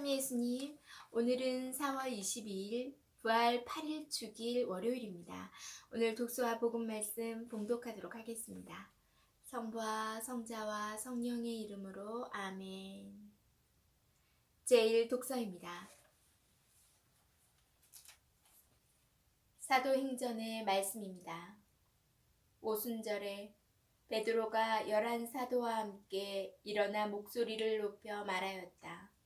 예수님, 오늘은 4월 22일 부활 8일 주길 월요일입니다. 오늘 독서와 복음 말씀 봉독하도록 하겠습니다. 성부와 성자와 성령의 이름으로 아멘. 제1 독서입니다. 사도행전의 말씀입니다. 오순절에 베드로가 11사도와 함께 일어나 목소리를 높여 말하였다.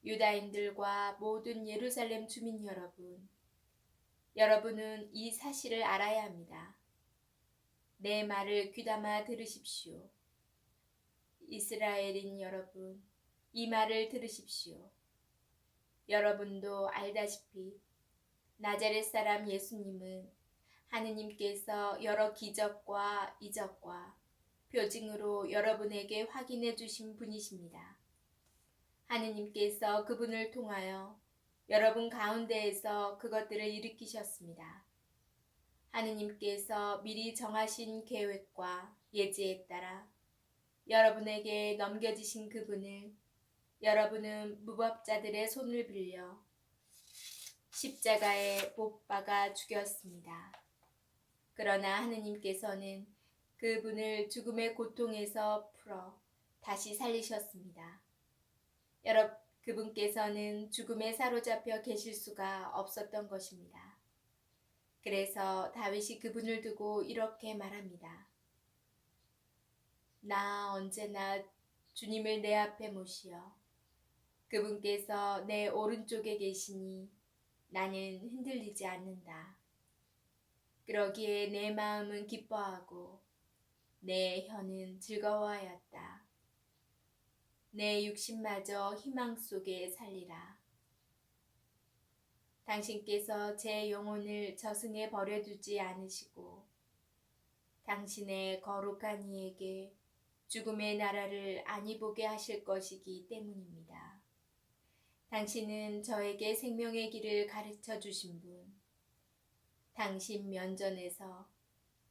유다인들과 모든 예루살렘 주민 여러분, 여러분은 이 사실을 알아야 합니다. 내 말을 귀담아 들으십시오. 이스라엘인 여러분, 이 말을 들으십시오. 여러분도 알다시피 나자렛 사람 예수님은 하느님께서 여러 기적과 이적과 표징으로 여러분에게 확인해 주신 분이십니다. 하느님께서 그분을 통하여 여러분 가운데에서 그것들을 일으키셨습니다. 하느님께서 미리 정하신 계획과 예지에 따라 여러분에게 넘겨지신 그분을 여러분은 무법자들의 손을 빌려 십자가에 못 박아 죽였습니다. 그러나 하느님께서는 그분을 죽음의 고통에서 풀어 다시 살리셨습니다. 그분께서는 죽음에 사로잡혀 계실 수가 없었던 것입니다. 그래서 다윗이 그분을 두고 이렇게 말합니다. 나 언제나 주님을 내 앞에 모시어 그분께서 내 오른쪽에 계시니 나는 흔들리지 않는다. 그러기에 내 마음은 기뻐하고 내 혀는 즐거워하였다. 내 육신마저 희망 속에 살리라. 당신께서 제 영혼을 저승에 버려두지 않으시고 당신의 거룩한 이에게 죽음의 나라를 안이 보게 하실 것이기 때문입니다. 당신은 저에게 생명의 길을 가르쳐 주신 분, 당신 면전에서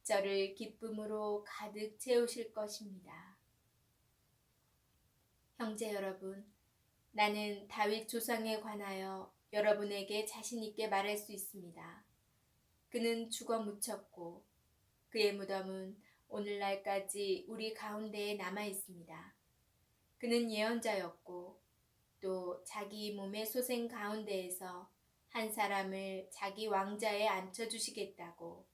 저를 기쁨으로 가득 채우실 것입니다. 형제 여러분, 나는 다윗 조상에 관하여 여러분에게 자신 있게 말할 수 있습니다. 그는 죽어 묻혔고 그의 무덤은 오늘날까지 우리 가운데에 남아 있습니다. 그는 예언자였고 또 자기 몸의 소생 가운데에서 한 사람을 자기 왕자에 앉혀주시겠다고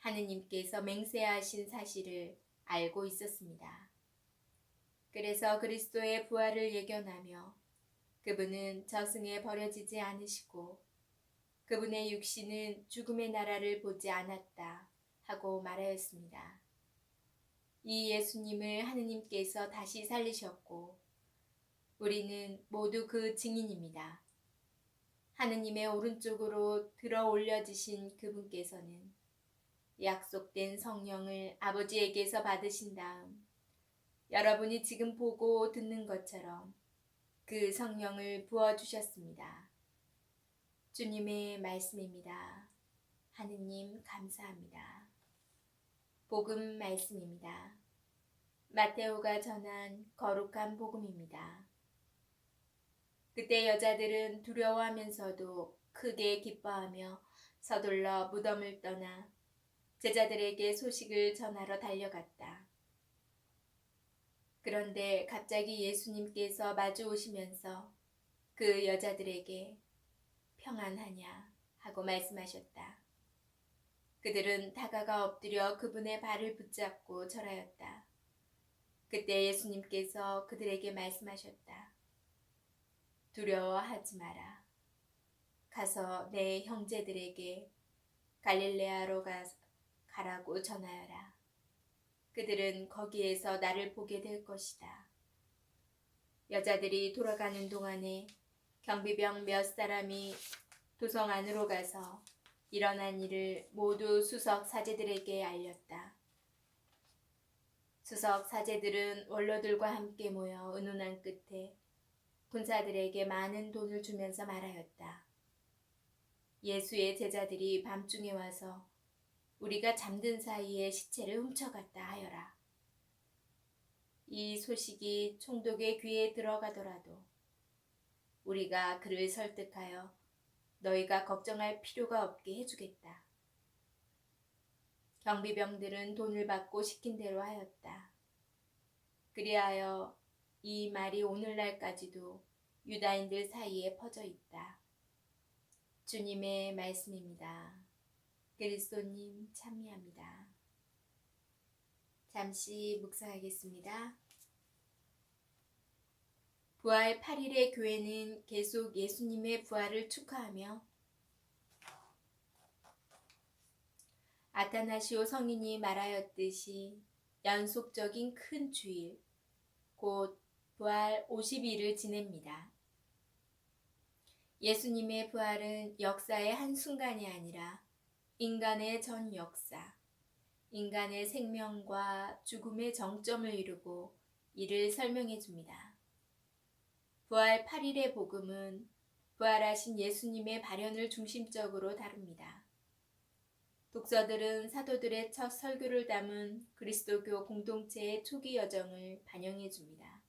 하느님께서 맹세하신 사실을 알고 있었습니다. 그래서 그리스도의 부활을 예견하며 그분은 저승에 버려지지 않으시고 그분의 육신은 죽음의 나라를 보지 않았다 하고 말하였습니다. 이 예수님을 하느님께서 다시 살리셨고 우리는 모두 그 증인입니다. 하느님의 오른쪽으로 들어 올려지신 그분께서는 약속된 성령을 아버지에게서 받으신 다음 여러분이 지금 보고 듣는 것처럼 그 성령을 부어주셨습니다. 주님의 말씀입니다. 하느님 감사합니다. 복음 말씀입니다. 마테오가 전한 거룩한 복음입니다. 그때 여자들은 두려워하면서도 크게 기뻐하며 서둘러 무덤을 떠나 제자들에게 소식을 전하러 달려갔다. 그런데 갑자기 예수님께서 마주 오시면서 그 여자들에게 평안하냐 하고 말씀하셨다. 그들은 다가가 엎드려 그분의 발을 붙잡고 절하였다. 그때 예수님께서 그들에게 말씀하셨다. 두려워하지 마라. 가서 내 형제들에게 갈릴레아로 가라고 전하여라. 그들은 거기에서 나를 보게 될 것이다. 여자들이 돌아가는 동안에 경비병 몇 사람이 도성 안으로 가서 일어난 일을 모두 수석 사제들에게 알렸다. 수석 사제들은 원로들과 함께 모여 의논한 끝에 군사들에게 많은 돈을 주면서 말하였다. 예수의 제자들이 밤중에 와서 우리가 잠든 사이에 시체를 훔쳐갔다 하여라. 이 소식이 총독의 귀에 들어가더라도 우리가 그를 설득하여 너희가 걱정할 필요가 없게 해주겠다. 경비병들은 돈을 받고 시킨 대로 하였다. 그리하여 이 말이 오늘날까지도 유다인들 사이에 퍼져 있다. 주님의 말씀입니다. 그리스도님 참여합니다. 잠시 묵상하겠습니다. 부활 8일의 교회는 계속 예수님의 부활을 축하하며 아타나시오 성인이 말하였듯이 연속적인 큰 주일, 곧 부활 50일을 지냅니다. 예수님의 부활은 역사의 한순간이 아니라 인간의 전 역사, 인간의 생명과 죽음의 정점을 이루고 이를 설명해 줍니다. 부활 8일의 복음은 부활하신 예수님의 발현을 중심적으로 다룹니다. 독서들은 사도들의 첫 설교를 담은 그리스도교 공동체의 초기 여정을 반영해 줍니다.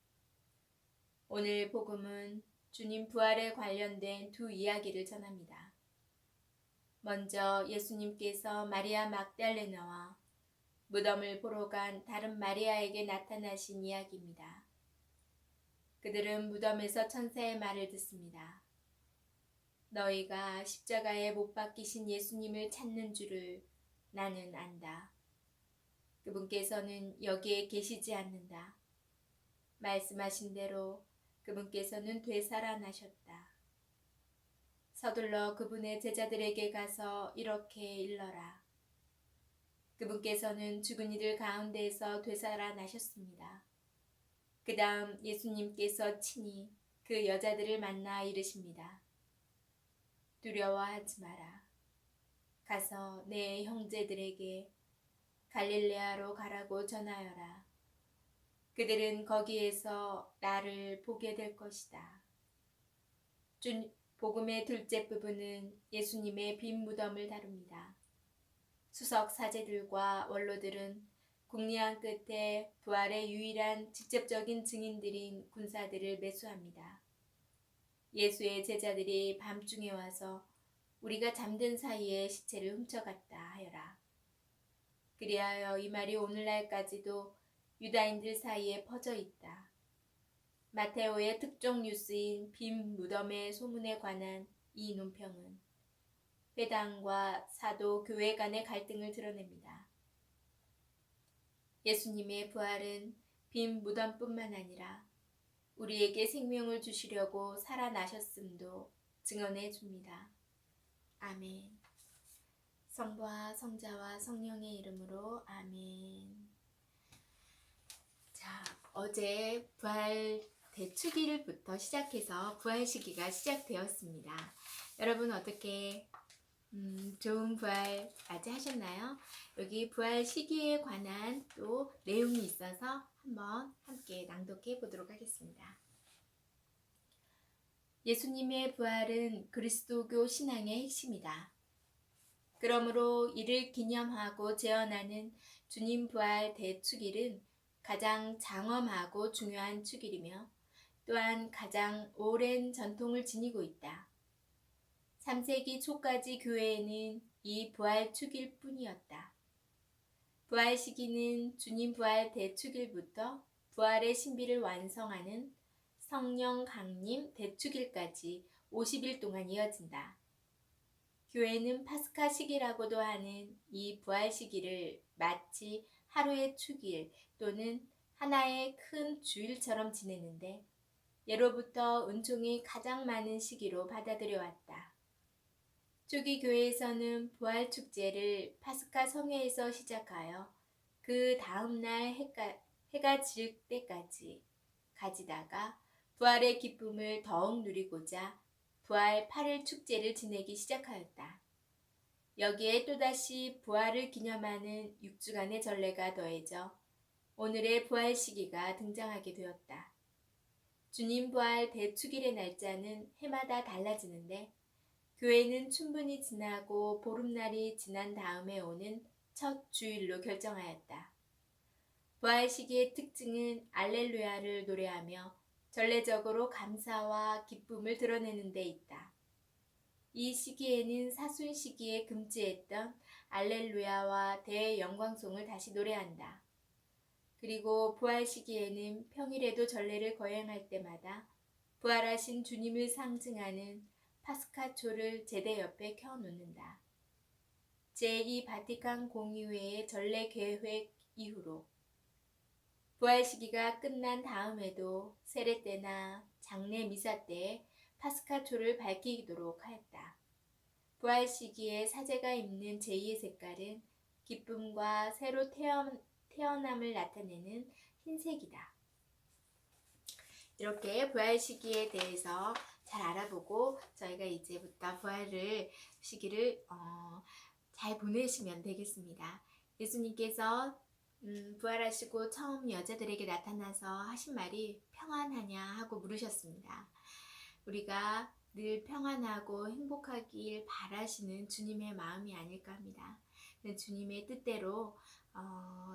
오늘 복음은 주님 부활에 관련된 두 이야기를 전합니다. 먼저 예수님께서 마리아 막달레나와 무덤을 보러 간 다른 마리아에게 나타나신 이야기입니다. 그들은 무덤에서 천사의 말을 듣습니다. 너희가 십자가에 못 박히신 예수님을 찾는 줄을 나는 안다. 그분께서는 여기에 계시지 않는다. 말씀하신 대로 그분께서는 되살아나셨다. 서둘러 그분의 제자들에게 가서 이렇게 일러라. 그분께서는 죽은 이들 가운데에서 되살아나셨습니다. 그 다음 예수님께서 친히 그 여자들을 만나 이르십니다. 두려워하지 마라. 가서 내 형제들에게 갈릴레아로 가라고 전하여라. 그들은 거기에서 나를 보게 될 것이다. 복음의 둘째 부분은 예수님의 빈 무덤을 다룹니다. 수석 사제들과 원로들은 궁리한 끝에 부활의 유일한 직접적인 증인들인 군사들을 매수합니다. 예수의 제자들이 밤중에 와서 우리가 잠든 사이에 시체를 훔쳐갔다 하여라. 그리하여 이 말이 오늘날까지도 유다인들 사이에 퍼져 있다. 마테오의 특종 뉴스인 빈 무덤의 소문에 관한 이 논평은 회당과 사도 교회 간의 갈등을 드러냅니다. 예수님의 부활은 빈 무덤뿐만 아니라 우리에게 생명을 주시려고 살아나셨음도 증언해 줍니다. 아멘. 성부와 성자와 성령의 이름으로 아멘. 자, 어제 부활 대축일부터 시작해서 부활 시기가 시작되었습니다. 여러분 어떻게 좋은 부활 맞이하셨나요? 여기 부활 시기에 관한 또 내용이 있어서 한번 함께 낭독해 보도록 하겠습니다. 예수님의 부활은 그리스도교 신앙의 핵심이다. 그러므로 이를 기념하고 제언하는 주님 부활 대축일은 가장 장엄하고 중요한 축일이며 또한 가장 오랜 전통을 지니고 있다. 3세기 초까지 교회에는 이 부활 축일 뿐이었다. 부활 시기는 주님 부활 대축일부터 부활의 신비를 완성하는 성령 강림 대축일까지 50일 동안 이어진다. 교회는 파스카 시기라고도 하는 이 부활 시기를 마치 하루의 축일 또는 하나의 큰 주일처럼 지내는데 예로부터 은총이 가장 많은 시기로 받아들여 왔다. 초기 교회에서는 부활 축제를 파스카 성회에서 시작하여 그 다음날 해가 질 때까지 가지다가 부활의 기쁨을 더욱 누리고자 부활 8일 축제를 지내기 시작하였다. 여기에 또다시 부활을 기념하는 6주간의 전례가 더해져 오늘의 부활 시기가 등장하게 되었다. 주님 부활 대축일의 날짜는 해마다 달라지는데 교회는 충분히 지나고 보름날이 지난 다음에 오는 첫 주일로 결정하였다. 부활 시기의 특징은 알렐루야를 노래하며 전례적으로 감사와 기쁨을 드러내는 데 있다. 이 시기에는 사순 시기에 금지했던 알렐루야와 대영광송을 다시 노래한다. 그리고 부활 시기에는 평일에도 전례를 거행할 때마다 부활하신 주님을 상징하는 파스카초를 제대 옆에 켜놓는다. 제2 바티칸 공의회의 전례 계획 이후로 부활 시기가 끝난 다음에도 세례 때나 장례 미사 때 파스카초를 밝히도록 하였다. 부활 시기에 사제가 입는 제2의 색깔은 기쁨과 새로 태어남을 나타내는 흰색이다. 이렇게 부활 시기에 대해서 잘 알아보고 저희가 이제부터 부활을 시기를 잘 보내시면 되겠습니다. 예수님께서 부활하시고 처음 여자들에게 나타나서 하신 말이 평안하냐 하고 물으셨습니다. 우리가 늘 평안하고 행복하길 바라시는 주님의 마음이 아닐까 합니다. 주님의 뜻대로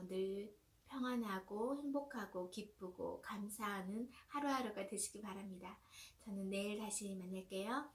늘 평안하고 행복하고 기쁘고 감사하는 하루하루가 되시기 바랍니다. 저는 내일 다시 만날게요.